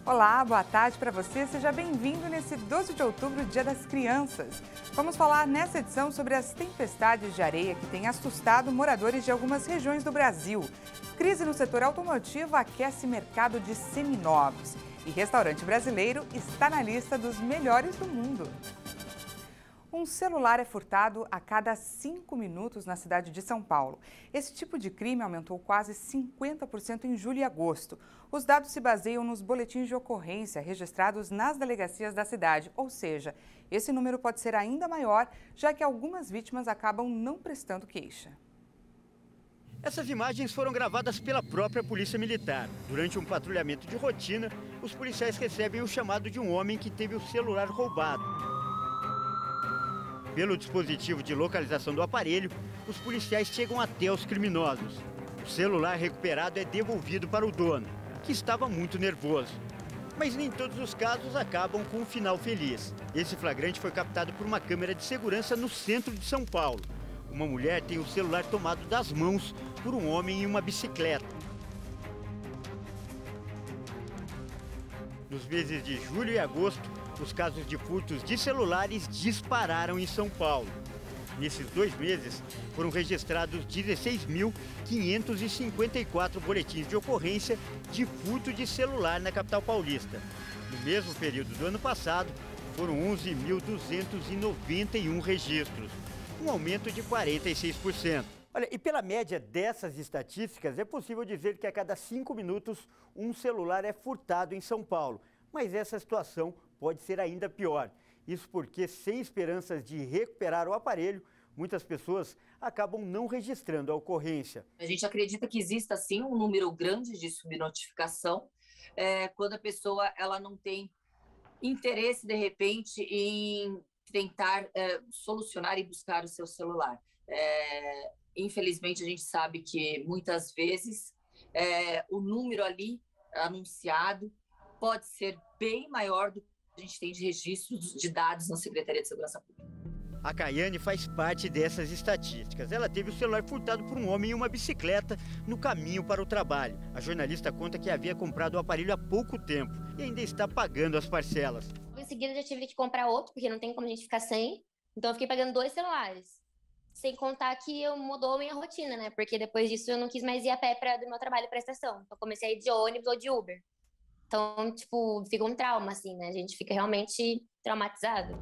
Olá, boa tarde para você. Seja bem-vindo nesse 12 de outubro, Dia das Crianças. Vamos falar nessa edição sobre as tempestades de areia que têm assustado moradores de algumas regiões do Brasil. Crise no setor automotivo aquece mercado de seminovos. E restaurante brasileiro está na lista dos melhores do mundo. Um celular é furtado a cada 5 minutos na cidade de São Paulo. Esse tipo de crime aumentou quase 50% em julho e agosto. Os dados se baseiam nos boletins de ocorrência registrados nas delegacias da cidade, ou seja, esse número pode ser ainda maior, já que algumas vítimas acabam não prestando queixa. Essas imagens foram gravadas pela própria Polícia Militar. Durante um patrulhamento de rotina, os policiais recebem o chamado de um homem que teve o celular roubado. Pelo dispositivo de localização do aparelho, os policiais chegam até os criminosos. O celular recuperado é devolvido para o dono, que estava muito nervoso. Mas nem todos os casos acabam com um final feliz. Esse flagrante foi captado por uma câmera de segurança no centro de São Paulo. Uma mulher tem o celular tomado das mãos por um homem em uma bicicleta. Nos meses de julho e agosto, os casos de furtos de celulares dispararam em São Paulo. Nesses 2 meses, foram registrados 16.554 boletins de ocorrência de furto de celular na capital paulista. No mesmo período do ano passado, foram 11.291 registros, um aumento de 46%. Olha, e pela média dessas estatísticas, é possível dizer que a cada 5 minutos um celular é furtado em São Paulo. Mas essa situação pode ser ainda pior. Isso porque, sem esperanças de recuperar o aparelho, muitas pessoas acabam não registrando a ocorrência. A gente acredita que exista, sim, um número grande de subnotificação, quando a pessoa ela não tem interesse, de repente, em tentar solucionar e buscar o seu celular. Infelizmente, a gente sabe que, muitas vezes, o número ali anunciado pode ser bem maior do que a gente tem de registros de dados na Secretaria de Segurança Pública. A Caiane faz parte dessas estatísticas. Ela teve o celular furtado por um homem em uma bicicleta no caminho para o trabalho. A jornalista conta que havia comprado o aparelho há pouco tempo e ainda está pagando as parcelas. Em seguida, já tive que comprar outro, porque não tem como a gente ficar sem. Então, eu fiquei pagando 2 celulares. Sem contar que mudou a minha rotina, né? Porque depois disso, eu não quis mais ir a pé do meu trabalho para a estação. Então, comecei a ir de ônibus ou de Uber. Então, fica um trauma, assim, né? A gente fica realmente traumatizado.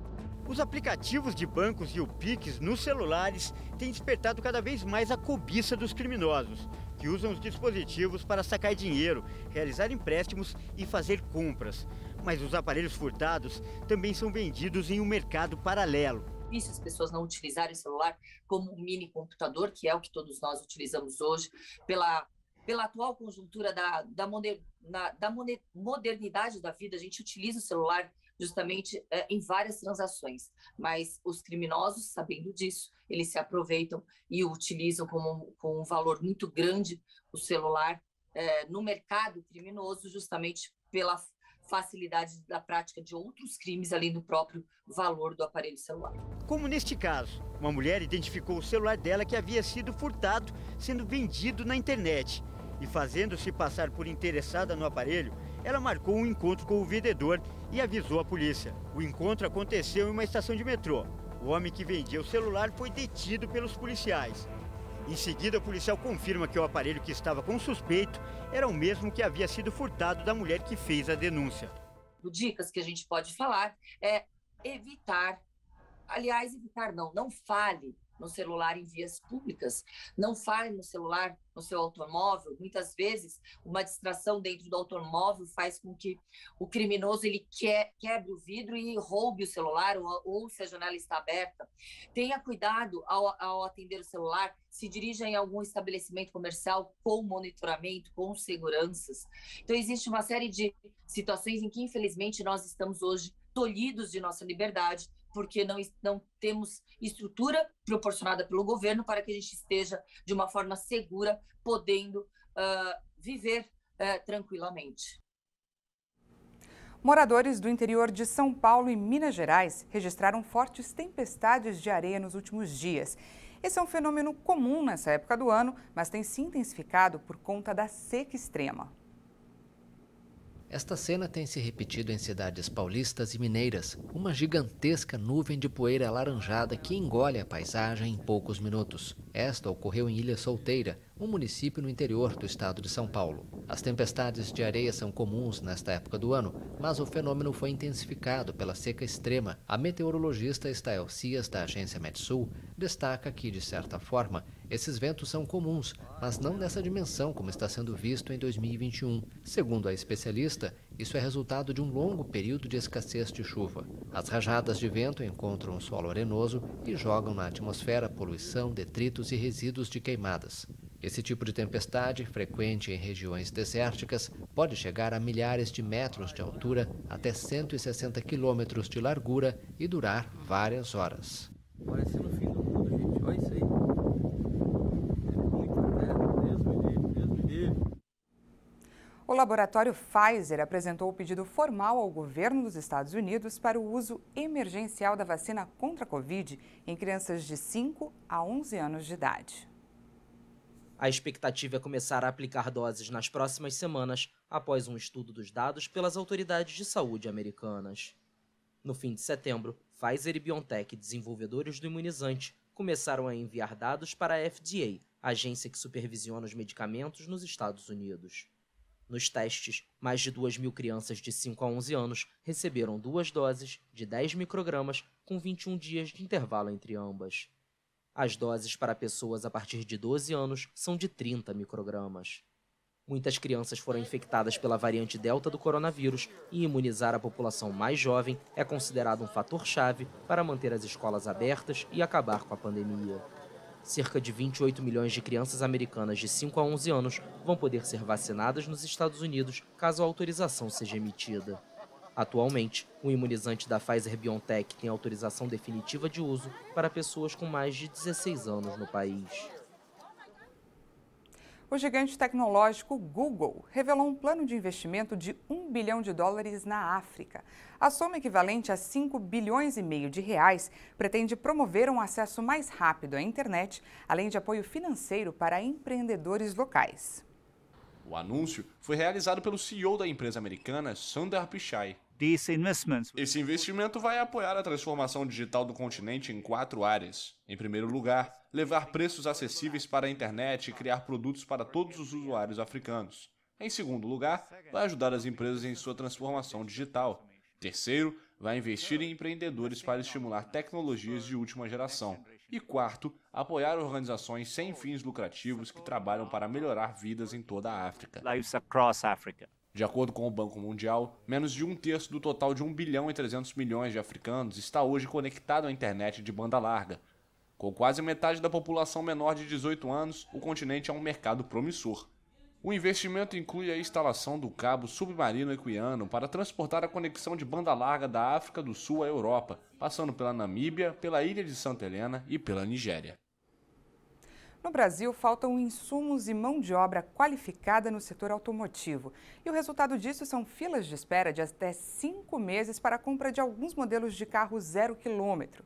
Os aplicativos de bancos e o Pix nos celulares têm despertado cada vez mais a cobiça dos criminosos, que usam os dispositivos para sacar dinheiro, realizar empréstimos e fazer compras. Mas os aparelhos furtados também são vendidos em um mercado paralelo. Se as pessoas não utilizarem o celular como um mini computador, que é o que todos nós utilizamos hoje, pela atual conjuntura da modernidade da vida, a gente utiliza o celular justamente em várias transações. Mas os criminosos, sabendo disso, eles se aproveitam e o utilizam com um valor muito grande, o celular, no mercado criminoso, justamente pela facilidade da prática de outros crimes, além do próprio valor do aparelho celular. Como neste caso, uma mulher identificou o celular dela que havia sido furtado, sendo vendido na internet. E fazendo-se passar por interessada no aparelho, ela marcou um encontro com o vendedor e avisou a polícia. O encontro aconteceu em uma estação de metrô. O homem que vendia o celular foi detido pelos policiais. Em seguida, o policial confirma que o aparelho que estava com o suspeito era o mesmo que havia sido furtado da mulher que fez a denúncia. Dicas que a gente pode falar é evitar não fale no celular em vias públicas, não fale no celular no seu automóvel. Muitas vezes, uma distração dentro do automóvel faz com que o criminoso ele quebre o vidro e roube o celular, ou se a janela está aberta. Tenha cuidado ao atender o celular, se dirija em algum estabelecimento comercial com monitoramento, com seguranças. Então, existe uma série de situações em que, infelizmente, nós estamos hoje tolhidos de nossa liberdade, porque não temos estrutura proporcionada pelo governo para que a gente esteja de uma forma segura, podendo viver tranquilamente. Moradores do interior de São Paulo e Minas Gerais registraram fortes tempestades de areia nos últimos dias. Esse é um fenômeno comum nessa época do ano, mas tem se intensificado por conta da seca extrema. Esta cena tem se repetido em cidades paulistas e mineiras, uma gigantesca nuvem de poeira alaranjada que engole a paisagem em poucos minutos. Esta ocorreu em Ilha Solteira, um município no interior do estado de São Paulo. As tempestades de areia são comuns nesta época do ano, mas o fenômeno foi intensificado pela seca extrema. A meteorologista Estael Cias, da agência Metsul, destaca que, de certa forma, esses ventos são comuns, mas não nessa dimensão como está sendo visto em 2021. Segundo a especialista, isso é resultado de um longo período de escassez de chuva. As rajadas de vento encontram o solo arenoso e jogam na atmosfera poluição, detritos e resíduos de queimadas. Esse tipo de tempestade, frequente em regiões desérticas, pode chegar a milhares de metros de altura, até 160 quilômetros de largura e durar várias horas. Parecendo o fim do mundo, gente. Olha isso aí. É muito terra. Deus me livre. O laboratório Pfizer apresentou o pedido formal ao governo dos Estados Unidos para o uso emergencial da vacina contra a Covid em crianças de 5 a 11 anos de idade. A expectativa é começar a aplicar doses nas próximas semanas, após um estudo dos dados pelas autoridades de saúde americanas. No fim de setembro, Pfizer e BioNTech, desenvolvedores do imunizante, começaram a enviar dados para a FDA, a agência que supervisiona os medicamentos nos Estados Unidos. Nos testes, mais de 2.000 crianças de 5 a 11 anos receberam 2 doses de 10 microgramas com 21 dias de intervalo entre ambas. As doses para pessoas a partir de 12 anos são de 30 microgramas. Muitas crianças foram infectadas pela variante Delta do coronavírus e imunizar a população mais jovem é considerado um fator-chave para manter as escolas abertas e acabar com a pandemia. Cerca de 28 milhões de crianças americanas de 5 a 11 anos vão poder ser vacinadas nos Estados Unidos caso a autorização seja emitida. Atualmente, o imunizante da Pfizer-BioNTech tem autorização definitiva de uso para pessoas com mais de 16 anos no país. O gigante tecnológico Google revelou um plano de investimento de $1 bilhão na África. A soma equivalente a 5,5 bilhões de reais pretende promover um acesso mais rápido à internet, além de apoio financeiro para empreendedores locais. O anúncio foi realizado pelo CEO da empresa americana, Sundar Pichai. Esse investimento vai apoiar a transformação digital do continente em 4 áreas. Em primeiro lugar, levar preços acessíveis para a internet e criar produtos para todos os usuários africanos. Em segundo lugar, vai ajudar as empresas em sua transformação digital. Terceiro, vai investir em empreendedores para estimular tecnologias de última geração. E quarto, apoiar organizações sem fins lucrativos que trabalham para melhorar vidas em toda a África. De acordo com o Banco Mundial, menos de 1/3 do total de 1 bilhão e 300 milhões de africanos está hoje conectado à internet de banda larga. Com quase metade da população menor de 18 anos, o continente é um mercado promissor. O investimento inclui a instalação do cabo submarino equiano para transportar a conexão de banda larga da África do Sul à Europa, passando pela Namíbia, pela ilha de Santa Helena e pela Nigéria. No Brasil, faltam insumos e mão de obra qualificada no setor automotivo. E o resultado disso são filas de espera de até 5 meses para a compra de alguns modelos de carro 0 quilômetro.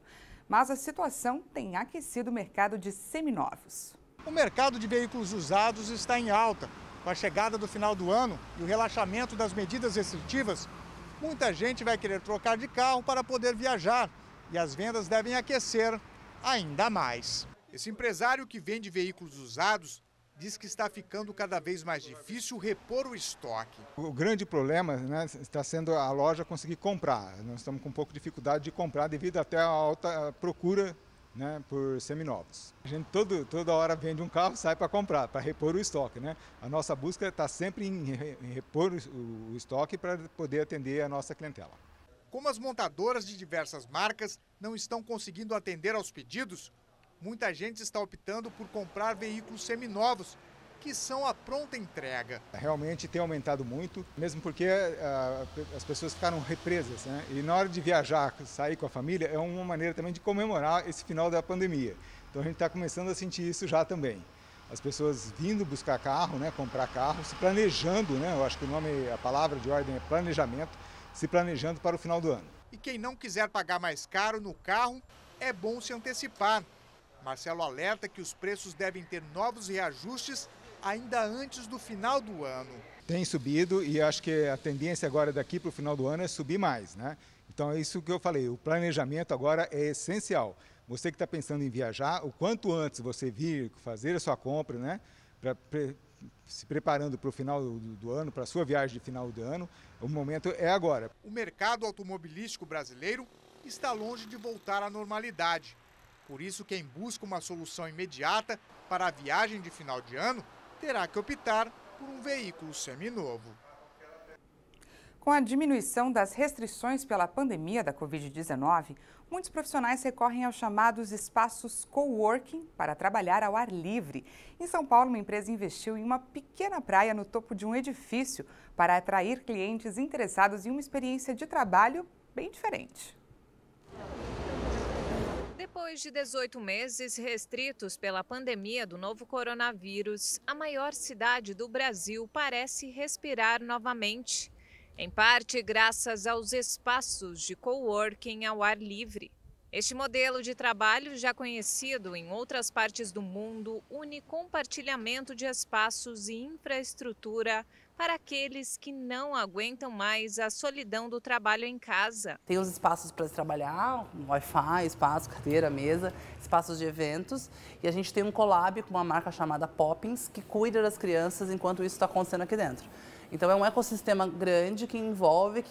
Mas a situação tem aquecido o mercado de seminovos. O mercado de veículos usados está em alta. Com a chegada do final do ano e o relaxamento das medidas restritivas, muita gente vai querer trocar de carro para poder viajar. E as vendas devem aquecer ainda mais. Esse empresário que vende veículos usados diz que está ficando cada vez mais difícil repor o estoque. O grande problema, né, está sendo a loja conseguir comprar. Nós estamos com um pouco de dificuldade de comprar devido até à alta procura, né, por seminovos. A gente toda hora vende um carro, sai para comprar, para repor o estoque, né? A nossa busca está sempre em repor o estoque para poder atender a nossa clientela. Como as montadoras de diversas marcas não estão conseguindo atender aos pedidos, muita gente está optando por comprar veículos seminovos, que são a pronta entrega. Realmente tem aumentado muito, mesmo porque as pessoas ficaram represas, né? E na hora de viajar, sair com a família, é uma maneira também de comemorar esse final da pandemia. Então a gente está começando a sentir isso já também. As pessoas vindo buscar carro, né? Comprar carro, se planejando, né? Eu acho que a palavra de ordem é planejamento, se planejando para o final do ano. E quem não quiser pagar mais caro no carro, é bom se antecipar. Marcelo alerta que os preços devem ter novos reajustes ainda antes do final do ano. Tem subido e acho que a tendência agora daqui para o final do ano é subir mais, né? Então é isso que eu falei, o planejamento agora é essencial. Você que está pensando em viajar, o quanto antes você vir fazer a sua compra, né? Se preparando para o final do ano, para a sua viagem de final do ano, o momento é agora. O mercado automobilístico brasileiro está longe de voltar à normalidade. Por isso, quem busca uma solução imediata para a viagem de final de ano terá que optar por um veículo seminovo. Com a diminuição das restrições pela pandemia da Covid-19, muitos profissionais recorrem aos chamados espaços coworking para trabalhar ao ar livre. Em São Paulo, uma empresa investiu em uma pequena praia no topo de um edifício para atrair clientes interessados em uma experiência de trabalho bem diferente. Depois de 18 meses restritos pela pandemia do novo coronavírus, a maior cidade do Brasil parece respirar novamente. Em parte graças aos espaços de coworking ao ar livre. Este modelo de trabalho, já conhecido em outras partes do mundo, une compartilhamento de espaços e infraestrutura para aqueles que não aguentam mais a solidão do trabalho em casa. Tem os espaços para trabalhar, Wi-Fi, espaço, cadeira, mesa, espaços de eventos. E a gente tem um collab com uma marca chamada Poppins, que cuida das crianças enquanto isso está acontecendo aqui dentro. Então é um ecossistema grande que envolve,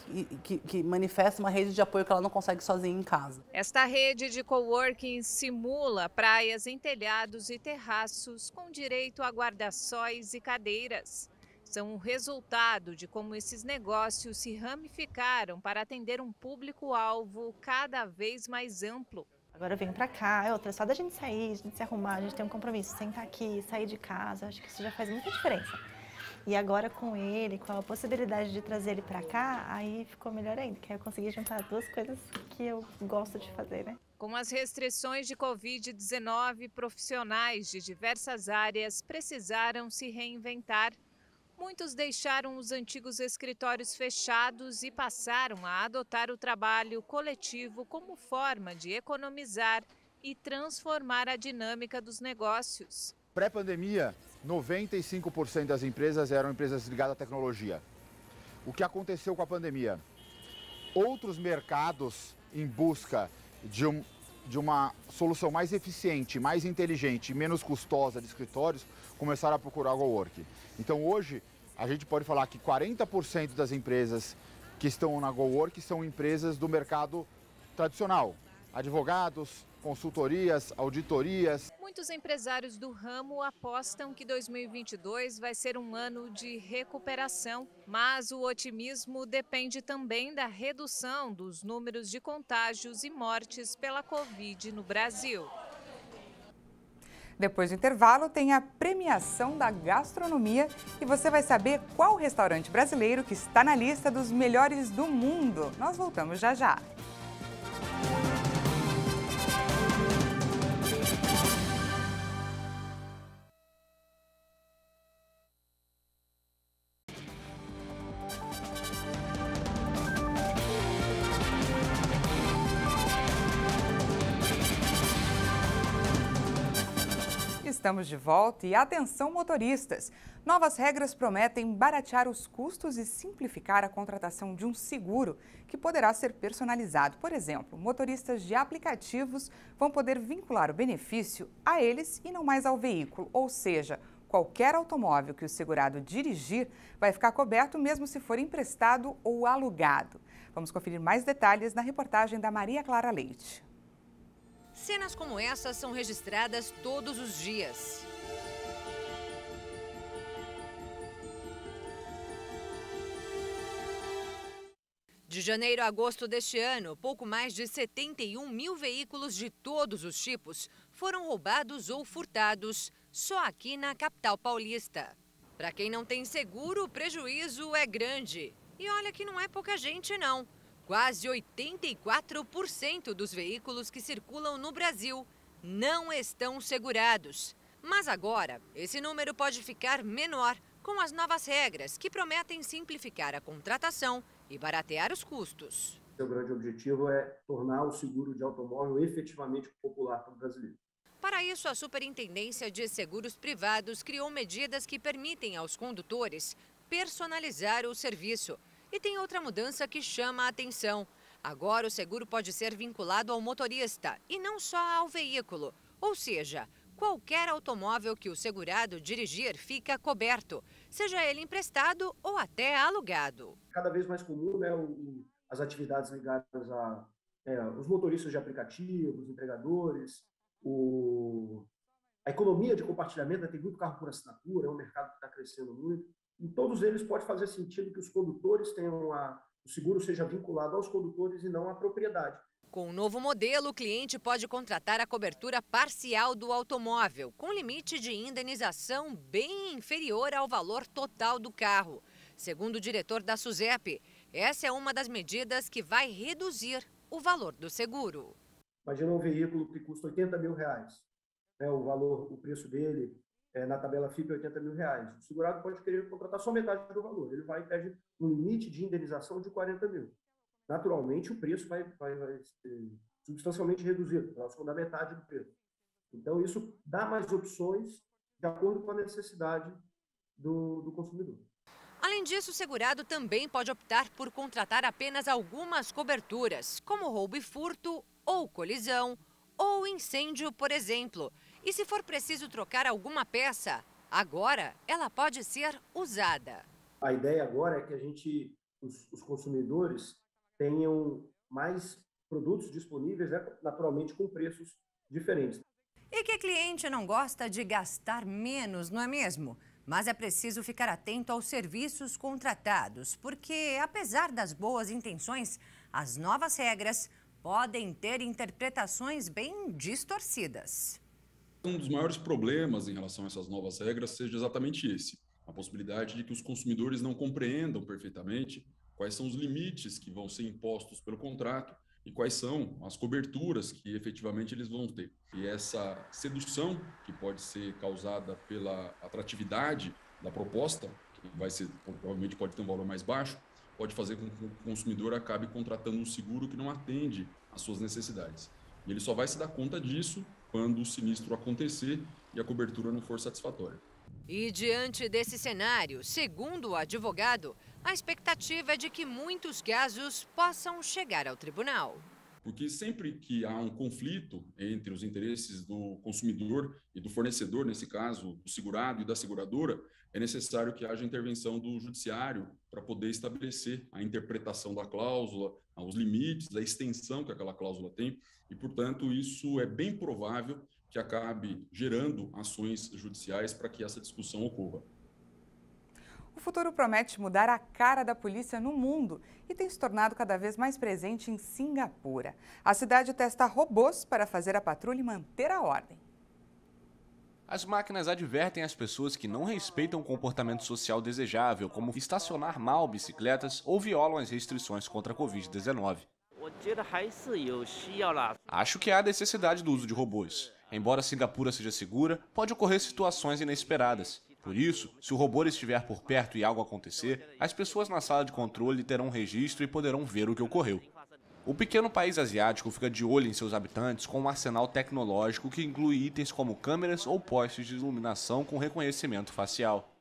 que manifesta uma rede de apoio que ela não consegue sozinha em casa. Esta rede de coworking simula praias em telhados e terraços com direito a guarda-sóis e cadeiras. São o resultado de como esses negócios se ramificaram para atender um público-alvo cada vez mais amplo. Agora eu venho pra cá, só da gente sair, a gente se arrumar, a gente tem um compromisso, sentar aqui, sair de casa, acho que isso já faz muita diferença. E agora com ele, com a possibilidade de trazer ele pra cá, aí ficou melhor ainda, que eu consegui juntar duas coisas que eu gosto de fazer, né? Com as restrições de Covid-19, profissionais de diversas áreas precisaram se reinventar. Muitos deixaram os antigos escritórios fechados e passaram a adotar o trabalho coletivo como forma de economizar e transformar a dinâmica dos negócios. Pré-pandemia, 95% das empresas eram empresas ligadas à tecnologia. O que aconteceu com a pandemia? Outros mercados em busca de uma solução mais eficiente, mais inteligente e menos custosa de escritórios começaram a procurar o coworking. Então hoje a gente pode falar que 40% das empresas que estão na coworking são empresas do mercado tradicional, advogados, consultorias, auditorias. Muitos empresários do ramo apostam que 2022 vai ser um ano de recuperação, mas o otimismo depende também da redução dos números de contágios e mortes pela Covid no Brasil. Depois do intervalo, tem a premiação da gastronomia e você vai saber qual restaurante brasileiro que está na lista dos melhores do mundo. Nós voltamos já já. Estamos de volta e atenção motoristas! Novas regras prometem baratear os custos e simplificar a contratação de um seguro que poderá ser personalizado. Por exemplo, motoristas de aplicativos vão poder vincular o benefício a eles e não mais ao veículo, ou seja, qualquer automóvel que o segurado dirigir vai ficar coberto mesmo se for emprestado ou alugado. Vamos conferir mais detalhes na reportagem da Maria Clara Leite. Cenas como essas são registradas todos os dias. De janeiro a agosto deste ano, pouco mais de 71 mil veículos de todos os tipos foram roubados ou furtados só aqui na capital paulista. Para quem não tem seguro, o prejuízo é grande. E olha que não é pouca gente, não. Quase 84% dos veículos que circulam no Brasil não estão segurados. Mas agora, esse número pode ficar menor com as novas regras que prometem simplificar a contratação e baratear os custos. O grande objetivo é tornar o seguro de automóvel efetivamente popular para o brasileiro. Para isso, a Superintendência de Seguros Privados criou medidas que permitem aos condutores personalizar o serviço. E tem outra mudança que chama a atenção. Agora o seguro pode ser vinculado ao motorista e não só ao veículo. Ou seja, qualquer automóvel que o segurado dirigir fica coberto, seja ele emprestado ou até alugado. Cada vez mais comum, né, as atividades ligadas os motoristas de aplicativos, entregadores, a economia de compartilhamento, né, tem muito carro por assinatura, é um mercado que está crescendo muito. Em todos eles pode fazer sentido que os condutores tenham o seguro seja vinculado aos condutores e não à propriedade. Com o novo modelo, o cliente pode contratar a cobertura parcial do automóvel, com limite de indenização bem inferior ao valor total do carro. Segundo o diretor da SUSEP, essa é uma das medidas que vai reduzir o valor do seguro. Imagina um veículo que custa R$80 mil, né, o preço dele na tabela FIP é R$80 mil. O segurado pode querer contratar só metade do valor. Ele vai e pede um limite de indenização de R$40 mil. Naturalmente, o preço vai ser substancialmente reduzido, próximo da metade do preço. Então, isso dá mais opções de acordo com a necessidade do consumidor. Além disso, o segurado também pode optar por contratar apenas algumas coberturas, como roubo e furto, ou colisão, ou incêndio, por exemplo. E se for preciso trocar alguma peça, agora ela pode ser usada. A ideia agora é que os consumidores tenham mais produtos disponíveis, né, naturalmente com preços diferentes. E que cliente não gosta de gastar menos, não é mesmo? Mas é preciso ficar atento aos serviços contratados, porque, apesar das boas intenções, as novas regras podem ter interpretações bem distorcidas. Um dos maiores problemas em relação a essas novas regras seja exatamente esse: a possibilidade de que os consumidores não compreendam perfeitamente quais são os limites que vão ser impostos pelo contrato e quais são as coberturas que efetivamente eles vão ter. E essa sedução que pode ser causada pela atratividade da proposta, que provavelmente pode ter um valor mais baixo, pode fazer com que o consumidor acabe contratando um seguro que não atende às suas necessidades. E ele só vai se dar conta disso quando o sinistro acontecer e a cobertura não for satisfatória. E diante desse cenário, segundo o advogado, a expectativa é de que muitos casos possam chegar ao tribunal. Porque sempre que há um conflito entre os interesses do consumidor e do fornecedor, nesse caso, do segurado e da seguradora, é necessário que haja intervenção do judiciário para poder estabelecer a interpretação da cláusula, os limites, a extensão que aquela cláusula tem, e, portanto, isso é bem provável que acabe gerando ações judiciais para que essa discussão ocorra. O futuro promete mudar a cara da polícia no mundo e tem se tornado cada vez mais presente em Singapura. A cidade testa robôs para fazer a patrulha e manter a ordem. As máquinas advertem as pessoas que não respeitam o comportamento social desejável, como estacionar mal bicicletas ou violam as restrições contra a Covid-19. Acho que há necessidade do uso de robôs. Embora Singapura seja segura, pode ocorrer situações inesperadas. Por isso, se o robô estiver por perto e algo acontecer, as pessoas na sala de controle terão um registro e poderão ver o que ocorreu. O pequeno país asiático fica de olho em seus habitantes com um arsenal tecnológico que inclui itens como câmeras ou postes de iluminação com reconhecimento facial.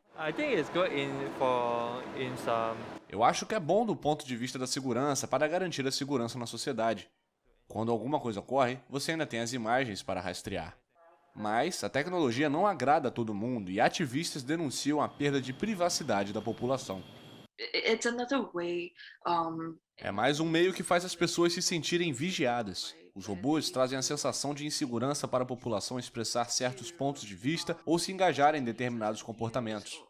Eu acho que é bom do ponto de vista da segurança para garantir a segurança na sociedade. Quando alguma coisa ocorre, você ainda tem as imagens para rastrear. Mas a tecnologia não agrada a todo mundo e ativistas denunciam a perda de privacidade da população. É mais um meio que faz as pessoas se sentirem vigiadas. Os robôs trazem a sensação de insegurança para a população expressar certos pontos de vista ou se engajar em determinados comportamentos.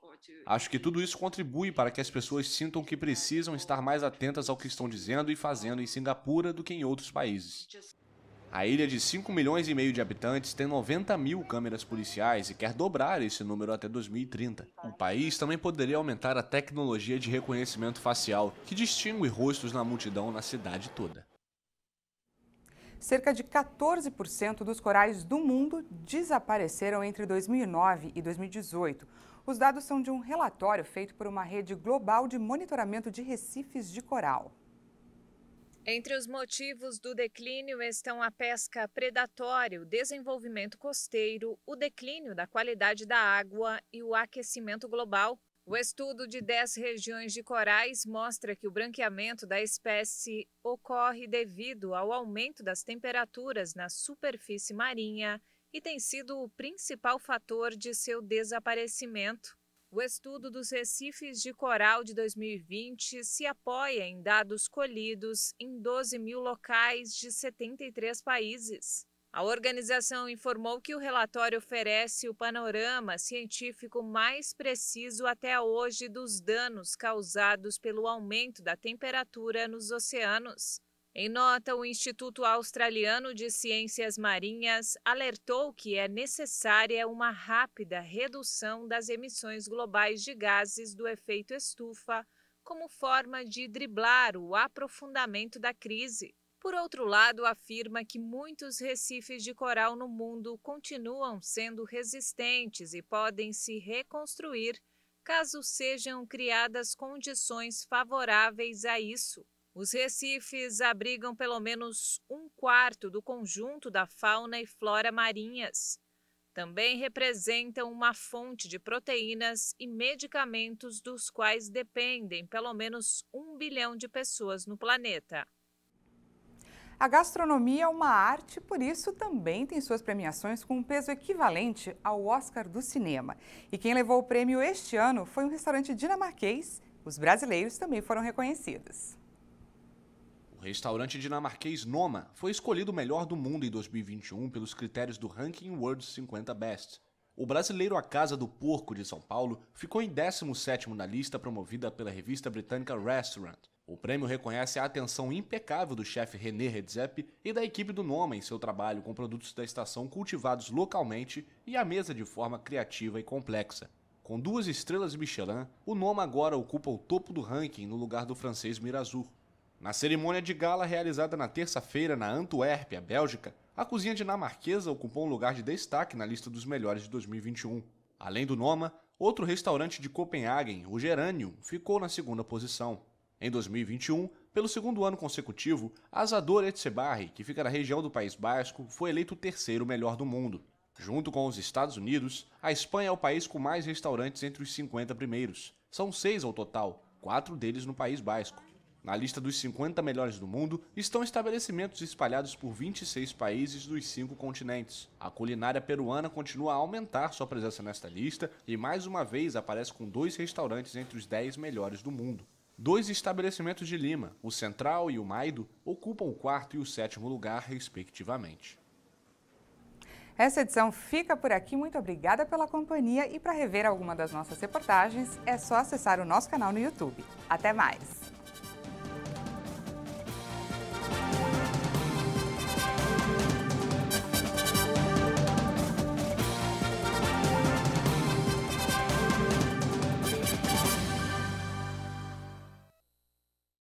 Acho que tudo isso contribui para que as pessoas sintam que precisam estar mais atentas ao que estão dizendo e fazendo em Singapura do que em outros países. A ilha de 5,5 milhões de habitantes tem 90 mil câmeras policiais e quer dobrar esse número até 2030. O país também poderia aumentar a tecnologia de reconhecimento facial, que distingue rostos na multidão na cidade toda. Cerca de 14% dos corais do mundo desapareceram entre 2009 e 2018. Os dados são de um relatório feito por uma rede global de monitoramento de recifes de coral. Entre os motivos do declínio estão a pesca predatória, o desenvolvimento costeiro, o declínio da qualidade da água e o aquecimento global. O estudo de 10 regiões de corais mostra que o branqueamento da espécie ocorre devido ao aumento das temperaturas na superfície marinha e tem sido o principal fator de seu desaparecimento. O estudo dos recifes de coral de 2020 se apoia em dados colhidos em 12 mil locais de 73 países. A organização informou que o relatório oferece o panorama científico mais preciso até hoje dos danos causados pelo aumento da temperatura nos oceanos. Em nota, o Instituto Australiano de Ciências Marinhas alertou que é necessária uma rápida redução das emissões globais de gases do efeito estufa, como forma de driblar o aprofundamento da crise. Por outro lado, afirma que muitos recifes de coral no mundo continuam sendo resistentes e podem se reconstruir caso sejam criadas condições favoráveis a isso. Os recifes abrigam pelo menos 1/4 do conjunto da fauna e flora marinhas. Também representam uma fonte de proteínas e medicamentos dos quais dependem pelo menos 1 bilhão de pessoas no planeta. A gastronomia é uma arte, por isso também tem suas premiações com um peso equivalente ao Oscar do cinema. E quem levou o prêmio este ano foi um restaurante dinamarquês. Os brasileiros também foram reconhecidos. O restaurante dinamarquês Noma foi escolhido o melhor do mundo em 2021 pelos critérios do Ranking World 50 Best. O brasileiro A Casa do Porco de São Paulo ficou em 17º na lista promovida pela revista britânica Restaurant. O prêmio reconhece a atenção impecável do chefe René Redzepi e da equipe do Noma em seu trabalho com produtos da estação cultivados localmente e à mesa de forma criativa e complexa. Com 2 estrelas Michelin, o Noma agora ocupa o topo do ranking no lugar do francês Mirazur. Na cerimônia de gala realizada na terça-feira na Antuérpia, Bélgica, a cozinha dinamarquesa ocupou um lugar de destaque na lista dos melhores de 2021. Além do Noma, outro restaurante de Copenhagen, o Geranium, ficou na 2ª posição. Em 2021, pelo 2º ano consecutivo, Asador Etxebarri, que fica na região do País Basco, foi eleito o 3º melhor do mundo. Junto com os Estados Unidos, a Espanha é o país com mais restaurantes entre os 50 primeiros. São 6 ao total, 4 deles no País Basco. Na lista dos 50 melhores do mundo estão estabelecimentos espalhados por 26 países dos 5 continentes. A culinária peruana continua a aumentar sua presença nesta lista e mais uma vez aparece com 2 restaurantes entre os 10 melhores do mundo. 2 estabelecimentos de Lima, o Central e o Maido, ocupam o 4º e o 7º lugar, respectivamente. Essa edição fica por aqui. Muito obrigada pela companhia e para rever alguma das nossas reportagens é só acessar o nosso canal no YouTube. Até mais!